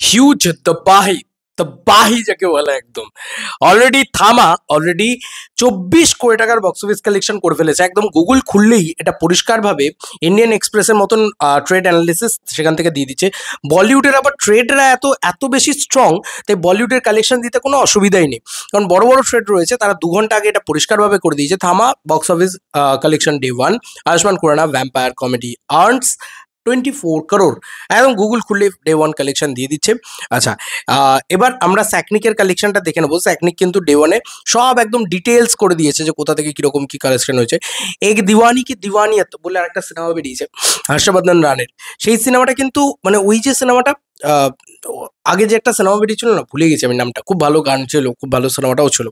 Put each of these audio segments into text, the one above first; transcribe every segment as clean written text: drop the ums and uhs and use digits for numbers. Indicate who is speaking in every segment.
Speaker 1: Huge তবাহি যাকে বলে একদম। অলরেডি থামা 24 কোটি টাকার বক্স অফিস কালেকশন করে ফেলেছে। একদম গুগল খুললেই এটা পরিষ্কারভাবে ইন্ডিয়ান এক্সপ্রেসের মতন ট্রেড অ্যানালিসিস সেখান থেকে দিয়ে দিচ্ছে। বলিউডের আবার ট্রেডরা এত বেশি স্ট্রং, তাই বলিউডের কালেকশন দিতে কোনো অসুবিধাই নেই, কারণ বড় বড় ট্রেড রয়েছে, তারা 2 ঘন্টা আগে এটা পরিষ্কারভাবে করে দিয়েছে। Thamma box office collection day 1, Ayushmann Khurrana vampire comedy earns 24 crore। একদম গুগল খুললে ডে 1 কালেকশন দিয়ে দিচ্ছে। আচ্ছা, এবার আমরা স্যাকনিকের কালেকশনটা দেখে নেবো। স্যাকনিক কিন্তু ডে 1-এ সব একদম ডিটেলস করে দিয়েছে যে কোথা থেকে কিরকম কি কালেকশন হয়েছে। এক দিওয়ানি কি দিওয়ানিয়ত বলে আরেকটা সিনেমা বেরিয়েছে হর্ষবর্ধন রানের। সেই সিনেমাটা কিন্তু মানে ওই যে সিনেমাটা আগে যে একটা সিনেমা বেরিয়েছিল না, ভুলে গেছি আমি নামটা, খুব ভালো গান ছিল, খুব ভালো সিনেমাটাও ছিল।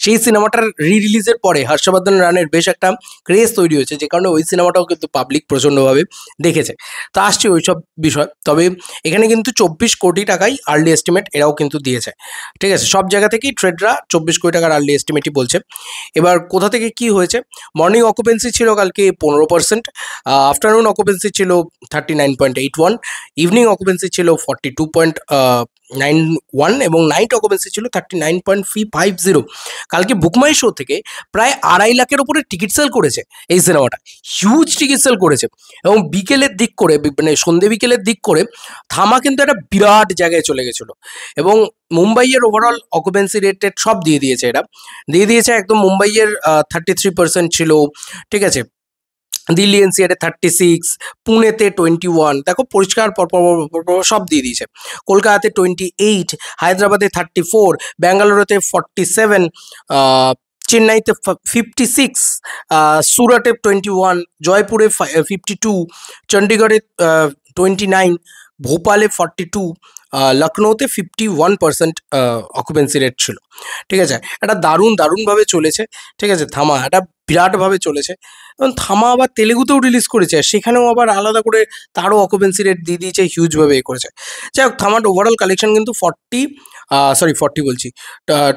Speaker 1: সেই সিনেমাটার রিলিজের পরে হর্ষবর্ধন রানের বেশ একটা ক্রেজ তৈরি হয়েছে, যে কারণে ওই সিনেমাটাও কিন্তু পাবলিক প্রচণ্ডভাবে দেখেছে। তো আসছে ওইসব বিষয়। তবে এখানে কিন্তু 24 কোটি টাকাই আর্লি এস্টিমেট এরাও কিন্তু দিয়েছে। ঠিক আছে, সব জায়গা থেকেই ট্রেডরা 24 কোটি টাকার আর্লি এস্টিমেটই বলছে। এবার কোথা থেকে কি হয়েছে, মর্নিং অকুপেন্সি ছিল কালকে 15%, আফটারনুন অকুপেন্সি ছিল 39.81, ইভিনিং অকুপেন্সি ছিল 42.91 এবং নাইট অকুপেন্সি ছিল 39.50। কালকে বুকমাই শো থেকে প্রায় 2.5 লাখের উপরে টিকিট সেল করেছে এই সিনেমাটা, হিউজ টিকিট সেল করেছে। এবং বিকেলের দিক করে মানে সন্ধে বিকেলের দিক করে থামা কিন্তু একটা বিরাট জায়গায় চলে গেছিল, এবং মুম্বাইয়ের ওভারঅল অকুপেন্সি রেটেড সব দিয়ে দিয়েছে। এরা দিয়ে দিয়েছে একদম। মুম্বাইয়ের 33% ছিল, ঠিক আছে, দিল্লি এনসিআরে 36, পুনেতে 21, দেখো পরিষ্কার পরপর সব দিয়ে দিয়েছে। কলকাতাতে 28, হায়দ্রাবাদে 34, ব্যাঙ্গালোরেতে 47, চেন্নাইতে 56, সুরাটে 21, জয়পুরে 52, চণ্ডীগড়ে 29, ভোপালে 42, লখনৌতে 51% অকুপেন্সি রেট ছিল। ঠিক আছে, এটা দারুণভাবে চলেছে। ঠিক আছে, থামা এটা বিরাটভাবে চলেছে। এবং থামা আবার তেলেগুতেও রিলিজ করেছে, সেখানেও আবার আলাদা করে তারও অকুপেন্সি রেট দিয়ে দিয়েছে, হিউজভাবে করেছে। যাই হোক, থামার ওভারঅল কালেকশন কিন্তু 40 বলছি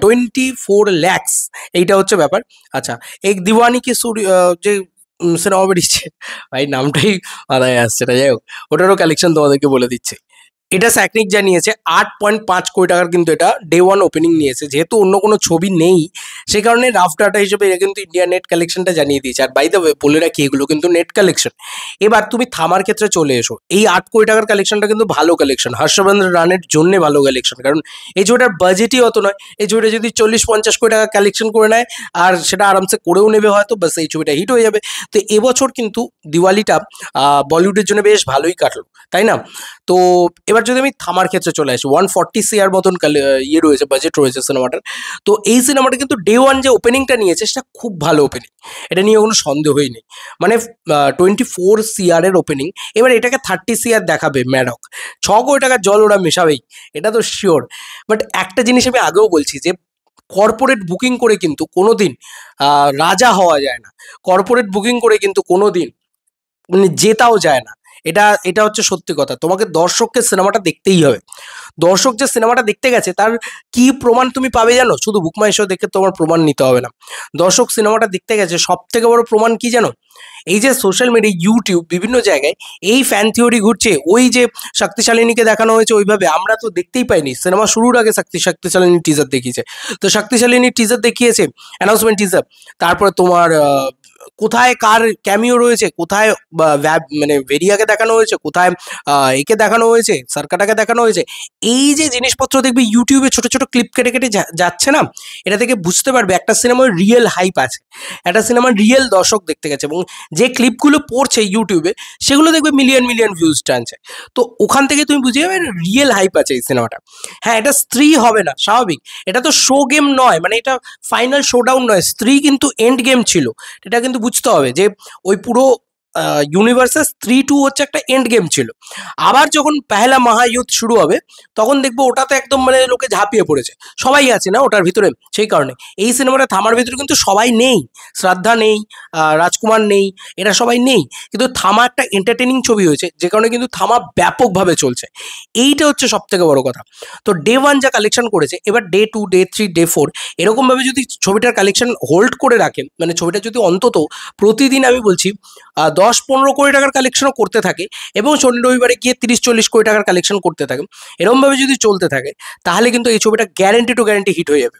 Speaker 1: 24 lakhs, এইটা হচ্ছে ব্যাপার। আচ্ছা, এক দিওয়ানি কি যে সিনেমা বেরিয়েছে, ভাই নামটাই মাথায় আসছে না, যাই হোক ওটারও কালেকশন তোমাদেরকে বলে দিচ্ছে। এটা স্যাকনিক জানিয়েছে 8.5 কোটি টাকার কিন্তু এটা ডে 1 ওপেনিং নিয়েছে। যেহেতু অন্য কোনো ছবি নেই, সে কারণে রাফ ডাটা হিসেবে এরা কিন্তু ইন্ডিয়া নেট কালেকশনটা জানিয়ে দিয়েছে। আর বাই দ্য ওয়ে বলে রাখি, এগুলো কিন্তু নেট কালেকশন। এবার তুমি থামার ক্ষেত্রে চলে এসো। এই 8 কোটি টাকার কালেকশনটা কিন্তু ভালো কালেকশন, হর্ষবর্ধন রানের জন্য ভালো কালেকশন, কারণ এই ছবিটার বাজেটই অত নয়। এই ছবিটা যদি 40-50 কোটি টাকা কালেকশন করে নেয়, আর সেটা আরামসে করেও নেবে হয়তো, বাস এই ছবিটা হিট হয়ে যাবে। তো এবছর কিন্তু দিওয়ালিটা বলিউডের জন্য বেশ ভালোই কাটলো, তাই না? তো এবার যদি আমি থামার ক্ষেত্রে চলে আসি, 140 CR মতন ইয়ে রয়েছে, বাজেট রয়েছে সিনেমাটার। তো এই সিনেমাটা কিন্তু ডে 1 যে ওপেনিংটা নিয়েছে সেটা খুব ভালো ওপেনিং, এটা নিয়ে কোনো সন্দেহই নেই। মানে 24 CR এর ওপেনিং। এবার এটাকে 30 CR দেখাবে ম্যাডক, 6 কোটি টাকার জল ওরা মেশাবেই, এটা তো শিওর। বাট একটা জিনিস আমি আগেও বলছি যে কর্পোরেট বুকিং করে কিন্তু কোনোদিন রাজা হওয়া যায় না, কর্পোরেট বুকিং করে কিন্তু কোনোদিন মানে জেতাও যায় না। এটা হচ্ছে সত্যি কথা। তোমাকে দর্শককে সিনেমাটা দেখতেই হবে। দর্শক যে সিনেমাটা দেখতে গেছে তার কি প্রমাণ তুমি পাবে জানো? শুধু বুক মাই শো দেখে তোমার প্রমাণ নিতে হবে না। দর্শক সিনেমাটা দেখতে গেছে, সব থেকে বড় প্রমাণ কি জানো? এই যে সোশ্যাল মিডিয়া, ইউটিউব, বিভিন্ন জায়গায় এই ফ্যান থিওরি ঘুরছে, ওই যে শক্তিশালিনীকে দেখানো হয়েছে ওইভাবে, আমরা তো দেখতেই পাইনি। সিনেমা শুরুর আগে শক্তিশালিনী টিজার দেখিয়েছে, তো শক্তিশালিনী টিজার দেখিয়েছে, অ্যানাউন্সমেন্ট টিজার, তারপরে তোমার কোথায় কার ক্যামিও রয়েছে, কোথায় মানে ভেরিয়াকে দেখানো হয়েছে, কোথায় একে দেখানো হয়েছে, সার্কাটাকে দেখানো হয়েছে। এই যে জিনিসপত্র দেখবে ইউটিউবে ছোট ছোট ক্লিপ কেটে কেটে যাচ্ছে না, এটা থেকে বুঝতে পারবে একটা সিনেমার রিয়েল হাইপ আছে, একটা সিনেমার রিয়েল দর্শক দেখতে গেছে। এবং যে ক্লিপগুলো পড়ছে ইউটিউবে সেগুলো দেখবে মিলিয়ন মিলিয়ন ভিউজ টানছে। তো ওখান থেকে তুমি বুঝে যাবে রিয়েল হাইপ আছে এই সিনেমাটা। হ্যাঁ, এটা স্ত্রী হবে না, স্বাভাবিক। এটা তো শো গেম নয়, মানে এটা ফাইনাল শোডাউন নয়, স্ত্রী কিন্তু এন্ড গেম ছিল। এটা কিন্তু বুঝতে হবে যে ওই পুরো ইউনিভার্সের 3-2 হচ্ছে একটা এন্ড গেম ছিল। আবার যখন পহেলা মহাযুদ্ধ শুরু হবে তখন দেখবো ওটাতে একদম মানে লোকে ঝাঁপিয়ে পড়েছে, সবাই আছে না ওটার ভিতরে। সেই কারণে এই সিনেমাটা থামার ভিতরে কিন্তু সবাই নেই, শ্রদ্ধা নেই, রাজকুমার নেই, এরা সবাই নেই, কিন্তু থামা একটা এন্টারটেনিং ছবি হয়েছে, যে কারণে কিন্তু থামা ব্যাপকভাবে চলছে। এইটা হচ্ছে সব থেকে বড় কথা। তো ডে 1 যা কালেকশন করেছে, এবার ডে 2, ডে 3, ডে 4 এরকমভাবে যদি ছবিটার কালেকশন হোল্ড করে রাখেন, মানে ছবিটা যদি অন্তত প্রতিদিন আমি বলছি 10-15 কোটি টাকার কালেকশনও করতে থাকে এবং শনি রবিবারে গিয়ে 30-40 কোটি টাকার কালেকশন করতে থাকে, এরকমভাবে যদি চলতে থাকে তাহলে কিন্তু এই ছবিটা গ্যারেন্টি টু গ্যারেন্টি হিট হয়ে যাবে।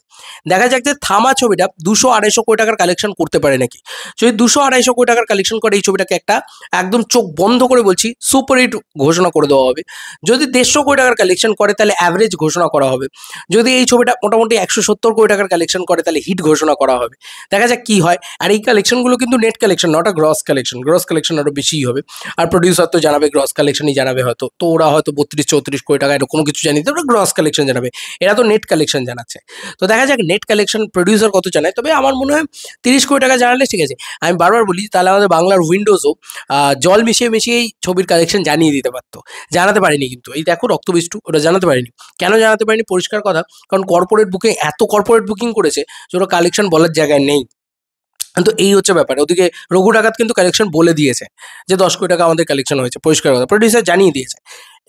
Speaker 1: দেখা যাক যে থামা ছবিটা 200-250 কোটি টাকার কালেকশন করতে পারে নাকি। যদি 200-250 কোটি টাকার কালেকশন করে এই ছবিটাকে একটা একদম চোখ বন্ধ করে বলছি সুপার হিট ঘোষণা করে দেওয়া হবে। যদি 150 কোটি টাকার কালেকশন করে তাহলে অ্যাভারেজ ঘোষণা করা হবে। যদি এই ছবিটা মোটামুটি 170 কোটি টাকার কালেকশন করে তাহলে হিট ঘোষণা করা হবে। দেখা যাক কি হয়। আর এই কালেকশনগুলো কিন্তু net collection, not a gross collection. Gross collection আরও বেশিই হবে। আর প্রডিউসার তো জানাবে, গ্রস কালেকশনই জানাবে হয়তো। তো ওরা হয়তো 32-34 কোটি টাকা এরকম কিছু জানিয়ে ওরা গ্রস কালেকশন জানাবে। এরা তো নেট কালেকশন জানাচ্ছে। তো দেখা যাক নেট কালেকশন প্রডিউসার কত জানায়। তবে আমার মনে হয় 30 কোটি টাকা জানালে ঠিক আছে। আমি বারবার বলি তাহলে আমাদের বাংলার উইন্ডোজও জল মিশিয়ে মিশিয়েই ছবির কালেকশন জানিয়ে দিতে পারতো। জানাতে পারেনি কিন্তু। এই দেখো রক্তবীষ্টু, ওরা জানাতে পারেনি। কেন জানাতে পারেনি? পরিষ্কার কথা, কারণ কর্পোরেট বুকিং, এত কর্পোরেট বুকিং করেছে যে ওরা কালেকশন বলার জায়গায় নেই। তো এই হচ্ছে ব্যাপার। ওদিকে রঘু ডাকাত কিন্তু কালেকশন বলে দিয়েছে যে 10 কোটি টাকা আমাদের কালেকশন হয়েছে, পরিষ্কার কথা। প্রডিউসার জানিয়ে দিয়েছে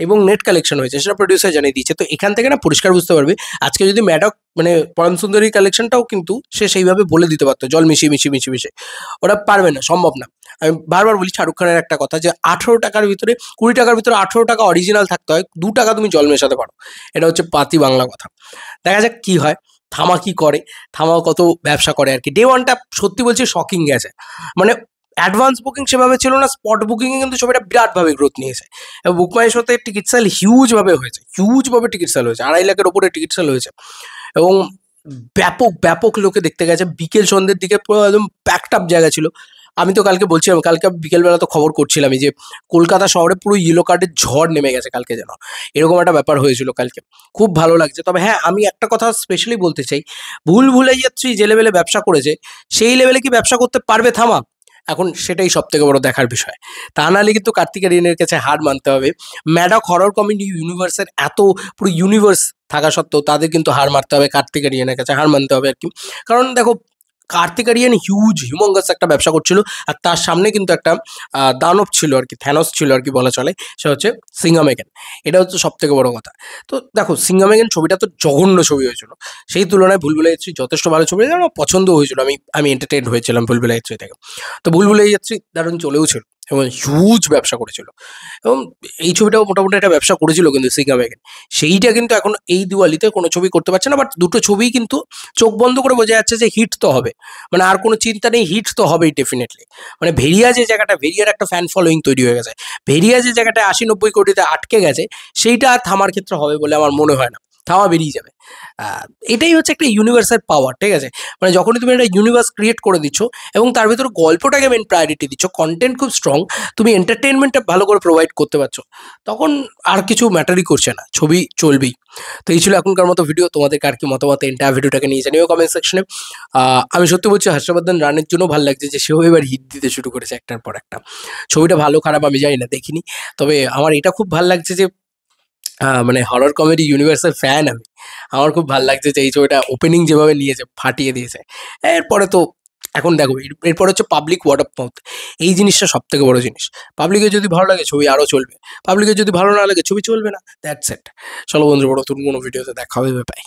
Speaker 1: এবং নেট কালেকশন হয়েছে সেটা প্রডিউসার জানিয়ে দিয়েছে। তো এখান থেকে না পরিষ্কার বুঝতে পারবে আজকে যদি ম্যাডক মানে পরম সুন্দরী কালেকশনটাও কিন্তু সে সেইভাবে বলে দিতে পারতো, জল মিশিয়ে। ওরা পারবে না, সম্ভব না। আমি বারবার বলি শাহরুখ খানের একটা কথা যে 18 টাকার ভিতরে 20 টাকার ভিতরে 18 টাকা অরিজিনাল থাকতে হয়, 2 টাকা তুমি জল মেশাতে পারো। এটা হচ্ছে পাতি বাংলা কথা। দেখা যাক কি হয়। থামা কি করে, থামাও কত ব্যবসা করে আর কি। ডে ওয়ানটা সত্যি বলছি শকিং গেছে। মানে অ্যাডভান্স বুকিং সেভাবে ছিল না, স্পট বুকিংয়ে কিন্তু ছবিটা বিরাটভাবে গ্রোথ নিয়েছে। এবং বুক মাই শোতে টিকিট সেল হিউজভাবে হয়েছে, হিউজভাবে টিকিট সেল হয়েছে, 2.5 লাখের ওপরে টিকিট সেল হয়েছে। এবং ব্যাপক লোকে দেখতে গেছে। বিকেল সন্ধ্যের দিকে পুরো একদম প্যাকড আপ জায়গা ছিল। আমি তো কালকে বলছিলাম, কালকে বিকেলবেলা তো খবর করছিলামই যে কলকাতা শহরে পুরো ইয়েলো কার্ডের ঝড় নেমে গেছে কালকে, যেন এরকম একটা ব্যাপার হয়েছিল কালকে। খুব ভালো লাগছে। তবে হ্যাঁ, আমি একটা কথা স্পেশালি বলতে চাই, ভুলভুলাইয়া 3 যে লেভেলে ব্যবসা করেছে সেই লেভেলে কি ব্যবসা করতে পারবে থামা? এখন সেটাই সব থেকে বড় দেখার বিষয়। তা নাহলে কিন্তু কার্তিক আরিয়ানের কাছে হার মানতে হবে। ম্যাডক হরর কমেডি ইউনিভার্সের এত পুরো ইউনিভার্স থাকা সত্ত্বেও তাদের কিন্তু হার মারতে হবে, কার্তিক আরিয়ানের কাছে হার মানতে হবে আর কি। কারণ দেখো কার্তিক আরিয়ান হিউমঙ্গাস একটা ব্যবসা করছিল, আর তার সামনে কিন্তু একটা দানব ছিল আর কি, থ্যানস ছিল আর কি বলা চলে, সে হচ্ছে সিঙ্গামেগান। এটা হচ্ছে সব থেকে বড় কথা। তো দেখো সিঙ্গামেগান ছবিটা তো জঘন্য ছবি হয়েছিল, সেই তুলনায় ভুলভুলাইয়া 3 যথেষ্ট ভালো ছবি, আমার পছন্দ হয়েছিল। আমি এন্টারটেইন হয়েছিলাম ভুলভুলাইয়া 3 থেকে। তো ভুলভুলাইয়া 3 দারুণ চলেও ছিল এবং হিউজ ব্যবসা করেছিল। এবং এই ছবিটাও মোটামুটি একটা ব্যবসা করেছিল কিন্তু সিঙ্গামেগান। সেইটা কিন্তু এখন এই দিওয়ালিতে কোনো ছবি করতে পারছে না, বাট দুটো ছবিই কিন্তু চোখ বন্ধ করে বোঝা যাচ্ছে যে হিট তো হবে। মানে আর কোনো চিন্তা নেই, হিট তো হবেই ডেফিনেটলি। মানে ভেরিয়া যে জায়গাটা, ভেরিয়ার একটা ফ্যান ফলোয়িং তৈরি হয়ে গেছে, ভেরিয়া যে জায়গাটা 80-90 কোটিতে আটকে গেছে সেইটা আর থামার ক্ষেত্রে হবে বলে আমার মনে হয় না। থামা বেরিয়ে যাবে। এটাই হচ্ছে একটা ইউনিভার্সের পাওয়ার, ঠিক আছে? মানে যখনই তুমি একটা ইউনিভার্স ক্রিয়েট করে দিচ্ছ এবং তার ভিতরে গল্পটাকে মেন প্রায়োরিটি দিচ্ছ, কন্টেন্ট খুব স্ট্রং, তুমি এন্টারটেনমেন্টটা ভালো করে প্রোভাইড করতে পারছো, তখন আর কিছু ম্যাটারই করছে না, ছবি চলবেই। তো এই ছিল এখনকার মতো ভিডিও। তোমাদের কার কি মতামত এন্টায়ার ভিডিওটাকে নিয়ে জানিও কমেন্ট সেকশনে। আমি সত্যি বলছি হর্ষবর্ধন রানের জন্য ভালো লাগছে যে সেও এবার হিট দিতে শুরু করেছে একটার পর একটা। ছবিটা ভালো খারাপ আমি জানি না, দেখিনি। তবে আমার এটা খুব ভালো লাগছে যে মানে হরর কমেডি ইউনিভার্সের ফ্যান আমি। আমার খুব ভাল লাগছে যে এই ছবিটা ওপেনিং যেভাবে নিয়েছে, ফাটিয়ে দিয়েছে। এরপরে তো এখন দেখো এরপরে হচ্ছে পাবলিক ওয়ার্ড অফ মাউথ। এই জিনিসটা সবথেকে বড় জিনিস। পাবলিকের যদি ভালো লাগে ছবি আরও চলবে, পাবলিকের যদি ভালো না লাগে ছবি চলবে না। That's it. চলো বন্ধুরা, নতুন কোনো ভিডিওতে দেখা হবে, বাই।